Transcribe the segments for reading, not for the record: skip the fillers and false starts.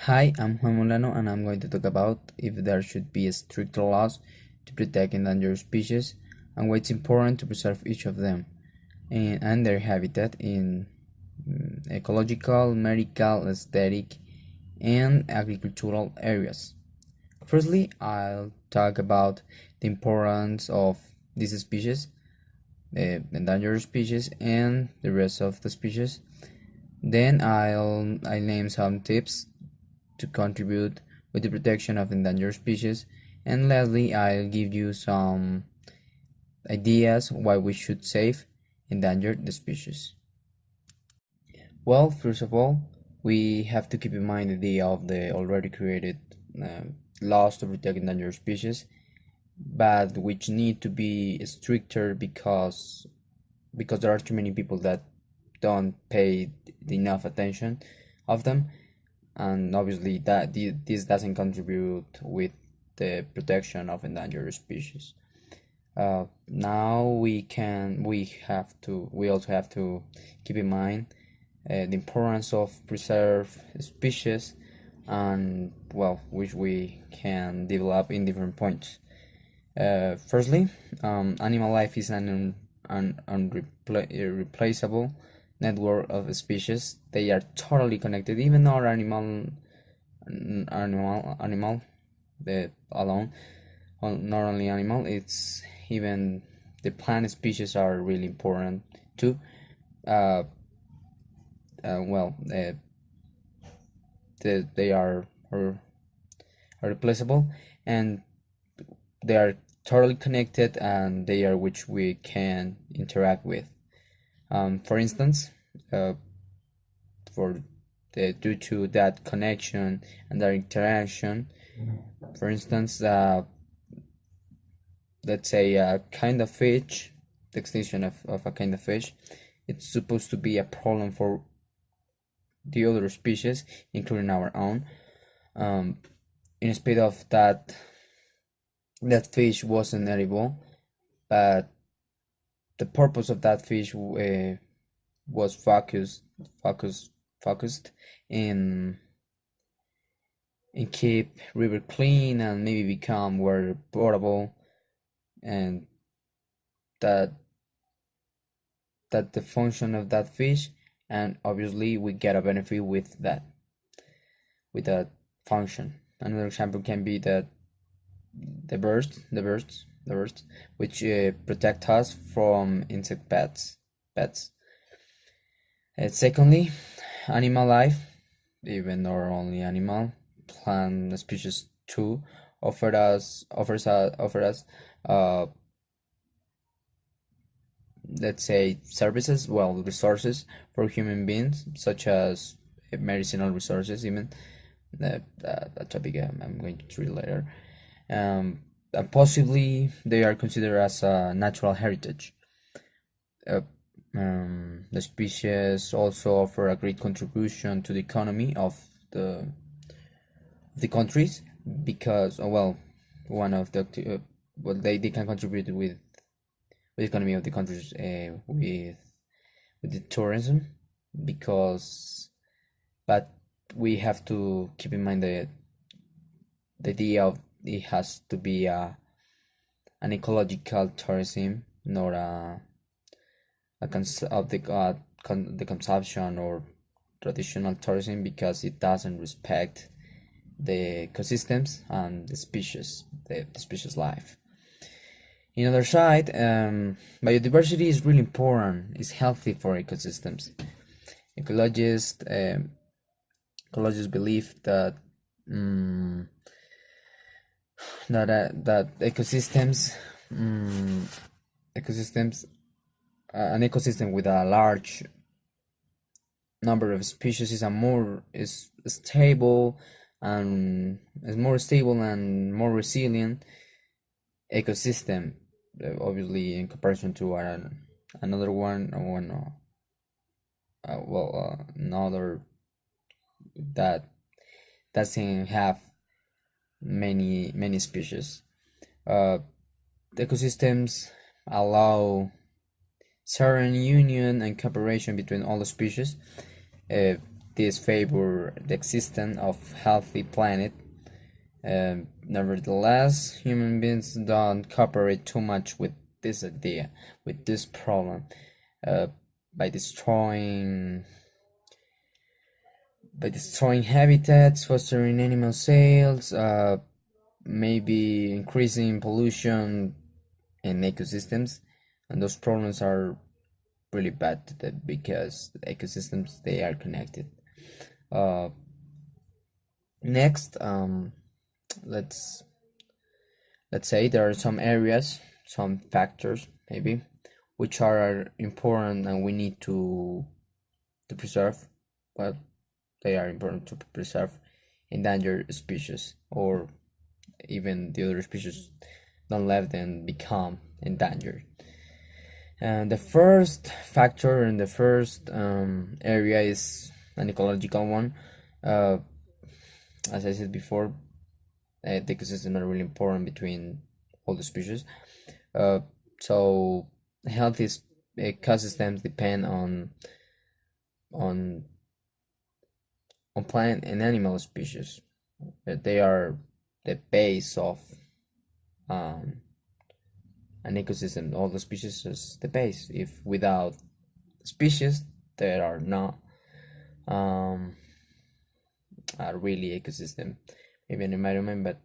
Hi, I'm Juan Molano and I'm going to talk about if there should be stricter laws to protect endangered species and why it's important to preserve each of them and their habitat in ecological, medical, aesthetic, and agricultural areas. Firstly, I'll talk about the importance of these species, the endangered species, and the rest of the species. Then I'll name some tips to contribute with the protection of endangered species. And lastly, I'll give you some ideas why we should save endangered species. Well, first of all, we have to keep in mind the idea of the already created laws to protect endangered species, but which need to be stricter because there are too many people that don't pay enough attention of them, and obviously this doesn't contribute with the protection of endangered species. Now we also have to keep in mind the importance of preserve species, and well, which we can develop in different points. Firstly, animal life is an irreplaceable network of species. They are totally connected. Even our animal, the alone, well, not only animal, it's even the plant species are really important too. Uh, well, they are replaceable, and they are totally connected, and they are which we can interact with. For instance, uh, for due to that connection and that interaction, for instance, let's say a kind of fish, the extinction of a kind of fish, it's supposed to be a problem for the other species, including our own. Um, Instead of that fish wasn't edible, but the purpose of that fish was focused focused in keep river clean and maybe become water potable, and that the function of that fish, and obviously we get a benefit with that function. Another example can be that the birds which protect us from insect pets. Secondly, animal life, even or only animal, plant species too, offer us uh, let's say services, well, resources for human beings, such as medicinal resources, even that topic I'm going to treat later. And possibly they are considered as a natural heritage. uh, the species also offer a great contribution to the economy of the countries, because well, one of the well, they can contribute with the economy of the countries, with the tourism, because but we have to keep in mind the idea of it has to be an ecological tourism, not of the consumption or traditional tourism, because it doesn't respect the ecosystems and the species life. In other side, biodiversity is really important. It's healthy for ecosystems. Ecologists ecologists believe that um, that um, ecosystems an ecosystem with a large number of species is stable, and is more stable and more resilient ecosystem, obviously in comparison to another one another that doesn't have many species. uh, the ecosystems allow certain union and cooperation between all the species. This favor the existence of healthy planet. Nevertheless, human beings don't cooperate too much with this idea, with this problem, uh, by destroying habitats, fostering animal sales, maybe increasing pollution in ecosystems, and those problems are really bad because the ecosystems, they are connected. Uh, Next, let's say there are some areas, some factors maybe, which are important and we need to preserve. Well, they are important to preserve endangered species, or even the other species don't let them become endangered. And the first factor and the first area is an ecological one. Uh, as I said before, the ecosystem are really important between all the species. Uh, so healthy ecosystems depend on plant and animal species. They are the base of um, an ecosystem. All the species is the base. If without species, there are no a really ecosystem, maybe an environment, but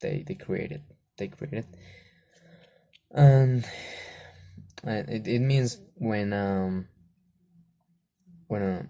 they created. They created, and it means when a when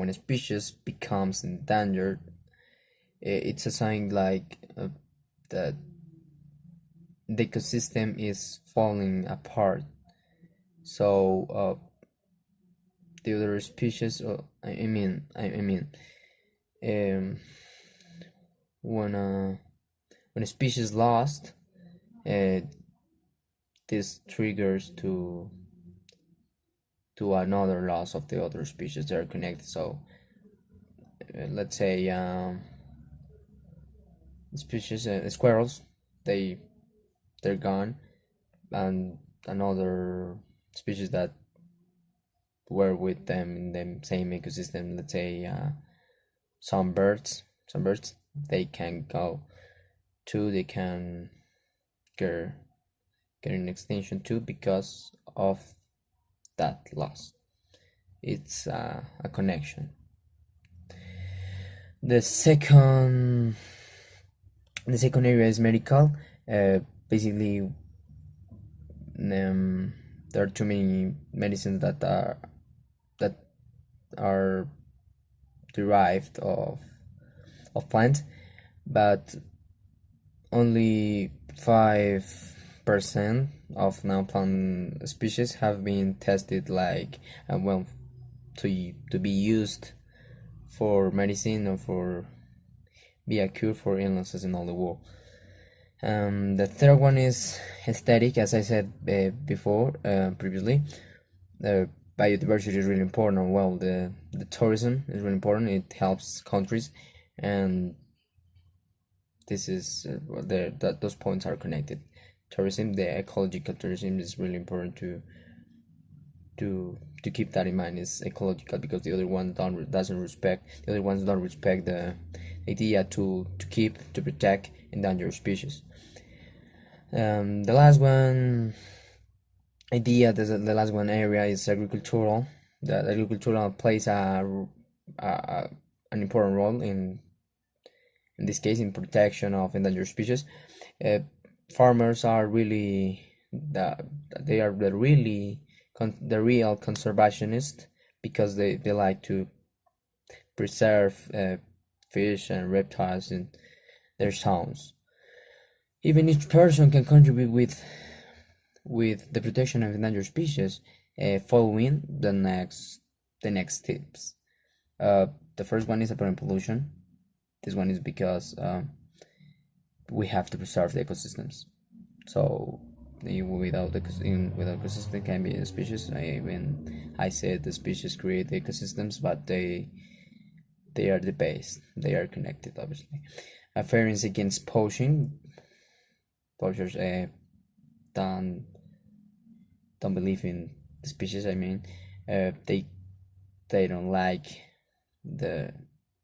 a species becomes endangered, it's a sign like that the ecosystem is falling apart. So the other species, um, when a species lost, uh, this triggers to another loss of the other species that are connected. So let's say species squirrels, they're gone, and another species that were with them in the same ecosystem, let's say some birds, they can go too, they can get an extinction too because of that loss. It's a connection. The second area is medical. Basically, there are too many medicines that are derived of plants, but only 5% of non-plant species have been tested, like well, to be used for medicine or for be a cure for illnesses in all the world. The third one is aesthetic, as I said before, previously. Biodiversity is really important. Well, the tourism is really important. It helps countries, and this is those points are connected. Tourism, the ecological tourism, is really important to keep that in mind. Is ecological because the other one doesn't respect. The other ones don't respect the idea to keep, to protect endangered species. The last one the last one area is agricultural. The agricultural plays an important role in this case in protection of endangered species. Uh, Farmers are really they are the real conservationists because they like to preserve fish and reptiles in their zones. Even each person can contribute with the protection of endangered species, following the next tips. The first one is about pollution. This one is because we have to preserve the ecosystems. So without ecosystem can be a species. I said the species create the ecosystems, but they are the base. They are connected, obviously. Fairness against poaching. Poachers don't believe in the species. They don't like the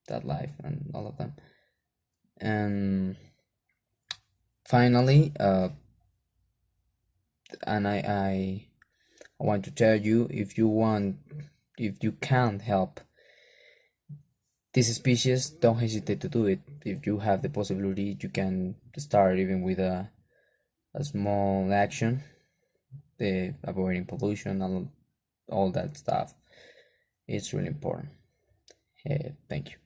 that life and all of them. And finally, and I want to tell you, if you can't help this species, don't hesitate to do it. If you have the possibility, you can start even with a small action, the avoiding pollution and all that stuff. It's really important. Thank you.